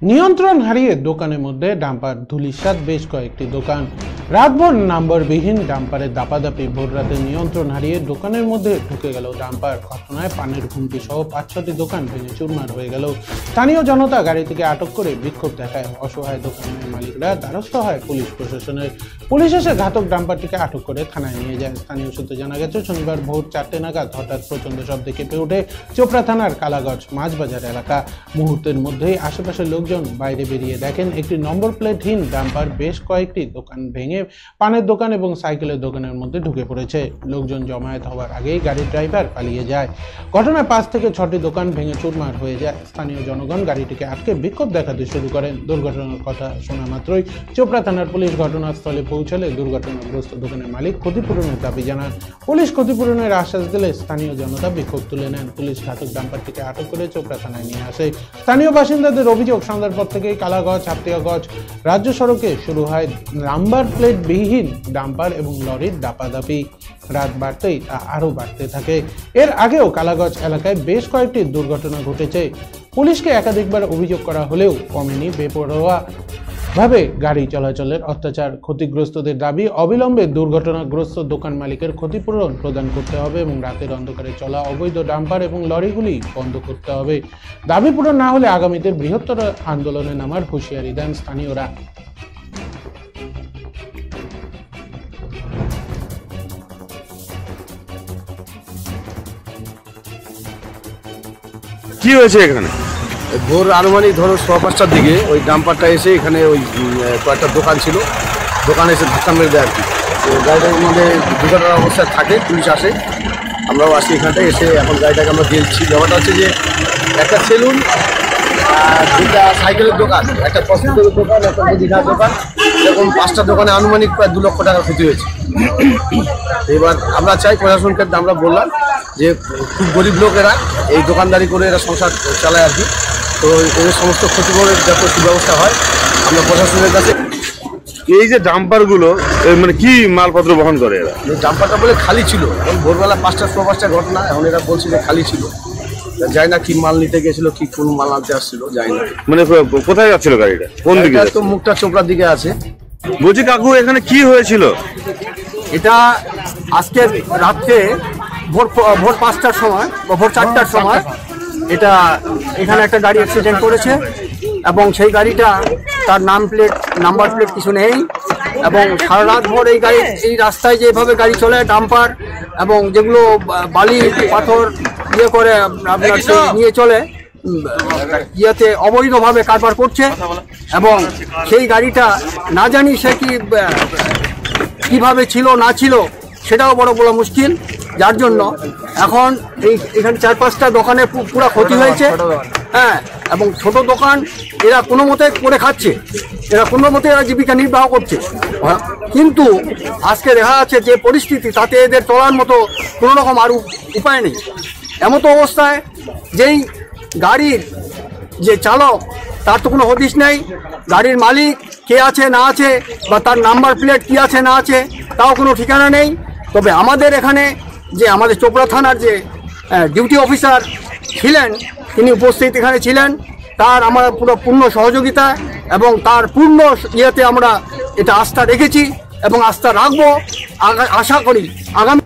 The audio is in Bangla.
নিয়ন্ত্রণ হারিয়ে দোকানের মধ্যে ডাম্পার ধূলিসাৎ বেশ কয়েকটি দোকান। রাতভর নাম্বারবিহীন ডাম্পারে দাপাদাপি, ভোর রাতে নিয়ন্ত্রণ হারিয়ে দোকানের মধ্যে ঢুকে গেল ডাম্পার। ঘটনায় পানের ঘুমটি সহ ৫-৬টি দোকান ভেঙে চুরমার হয়ে গেল। স্থানীয় জনতা গাড়ি থেকে আটক করে বিক্ষোভ দেখায়। অসহায় দোকানের মালিকরা দ্বারস্থ হয় পুলিশ প্রশাসনের। পুলিশ এসে ঘাতক ডাম্পারটিকে আটক করে থানায় নিয়ে যায়। স্থানীয় সূত্রে জানা গেছে, শনিবার ভোর ৪টে নাগাদ হঠাৎ প্রচণ্ড শব্দে কেঁপে ওঠে চোপড়া থানার কালাগঞ্জ মাছবাজার এলাকা। মুহূর্তের মধ্যেই আশেপাশের লোকজন বাইরে বেরিয়ে দেখেন একটি নম্বর প্লেটহীন ডাম্পার বেশ কয়েকটি দোকান ভেঙে পানের দোকান এবং সাইকেলের দোকানের মধ্যে ঢুকে পড়েছে। লোকজন জমায়েত হওয়ার আগেই গাড়ির ড্রাইভার পালিয়ে যায়। ঘটনায় ৫ থেকে ৬টি দোকান ভেঙে চুরমার হয়ে যায়। স্থানীয় জনগণ গাড়িটিকে আটকে বিক্ষোভ দেখাতে শুরু করেন। দুর্ঘটনার কথা শোনা মাত্রই চোপড়া থানার পুলিশ ঘটনাস্থলে পৌঁছলে দুর্ঘটনাগ্রস্ত দোকানের মালিক ক্ষতিপূরণের দাবি জানান। পুলিশ ক্ষতিপূরণের আশ্বাস দিলে স্থানীয় জনতা বিক্ষোভ তুলে নেন। পুলিশ ঘাতক ডাম্পারটিকে আটক করে চোপড়া থানায় নিয়ে আসে। স্থানীয় বাসিন্দাদের অভিযোগ, সন্ধ্যার পর থেকেই কালাগঞ্জ হাপ্তিয়াগঞ্জ রাজ্য সড়কে শুরু হয় নাম্বার প্লেটবিহীন ডাম্পার এবং লরির দাপাদাপি। রাত বাড়তেই তা আরও বাড়তে থাকে। এর আগেও কালাগঞ্জ এলাকায় বেশ কয়েকটি দুর্ঘটনা ঘটেছে। পুলিশকে একাধিকবার অভিযোগ করা হলেও কমেনি বেপরোয়া ভাবে গাড়ি চলাচলের অত্যাচার। ক্ষতিগ্রস্তদের দাবি, অবিলম্বে দুর্ঘটনাগ্রস্ত দোকান মালিকের ক্ষতিপূরণ প্রদান করতে হবে এবং রাতের অন্ধকারে চলা অবৈধ ডাম্পার এবং লরিগুলি বন্ধ করতে হবে। দাবি পূরণ না হলে আগামীতে বৃহত্তর আন্দোলনে নামার হুঁশিয়ারি দেন স্থানীয়রা। কি হয়েছে এখানে? ভোর আনুমানিক ধরো 5:15টার দিকে ওই ডাম্পারটা এসে এখানে ওই কয়েকটা দোকান ছিল, দোকানে এসে ধাক্কা মেরে দেয় আর কি। তো গাড়িটার মধ্যে দুর্ঘটনার অবস্থায় থাকে, পুলিশ আসে, আমরাও আসি এখানটায় এসে। এখন গাড়িটাকে আমরা দিয়েছি। ব্যাপারটা হচ্ছে যে একটা সেলুন, দুটা সাইকেলের দোকান, একটা কসমেটিকের দোকান, একটা মুদিখানার দোকান, এরকম 5টা দোকানে আনুমানিক প্রায় 2 লক্ষ টাকার ক্ষতি হয়েছে। এবার আমরা চাই প্রশাসনকে, আমরা বললাম যে খুব গরিব লোকেরা এই দোকানদারি করে এরা সংসার চালায় আর কি। তো এদের সমস্ত ক্ষতিপূরণের যত সুব্যবস্থা হয় আমরা প্রশাসনের কাছে। এই যে ডাম্পারগুলো মানে কি মালপত্র বহন করে এরা? ডাম্পারটা বলে খালি ছিল, এখন ভোরবেলা 5টা ঘটনা, এখন এরা বলছে যে খালি ছিল। যাই না কি মাল নিতে গেছিল, কি কোন মাল আনতে আসছিল যাই না। মানে কোথায় যাচ্ছিল গাড়িটা, কোন দিকে? তো মুখটা চোপড়ার দিকে আছে। বলছি কাকু, এখানে কি হয়েছিল? এটা আজকে রাত্রে ভোর 5টার সময় বা ভোর 4টার সময় এটা এখানে একটা গাড়ি অ্যাক্সিডেন্ট করেছে এবং সেই গাড়িটা তার নাম্বার প্লেট কিছু নেই এবং সারা রাত ভোর এই রাস্তায় যেভাবে গাড়ি চলে ডাম্পার এবং যেগুলো বালি পাথর করে আপনার নিয়ে চলে ইয়েতে অবৈধভাবে কারবার করছে এবং সেই গাড়িটা না জানি সে কিভাবে ছিল না ছিল সেটাও বলা মুশকিল। যার জন্য এখন এখানে 4-5টা দোকানে পুরো ক্ষতি হয়েছে। হ্যাঁ, এবং ছোট দোকান এরা কোনো মতে করে খাচ্ছে, এরা জীবিকা নির্বাহ করছে। কিন্তু আজকে দেখা যাচ্ছে যে পরিস্থিতি, তাতে এদের চলার মতো কোনো রকম আর উপায় নেই। এমতো অবস্থায় যেই গাড়ির যে চালক, তার তো কোনো হদিশ নেই, গাড়ির মালিক কে আছে না আছে বা তার নাম্বার প্লেট কি আছে না আছে তাও কোনো ঠিকানা নেই। তবে আমাদের এখানে যে আমাদের চোপড়া থানার যে ডিউটি অফিসার ছিলেন, তিনি উপস্থিত এখানে ছিলেন, তার আমরা পুরো পূর্ণ সহযোগিতা এবং তার পূর্ণ ইয়েতে আমরা এটা আস্থা রেখেছি এবং আস্থা রাখবো। আশা করি আগামী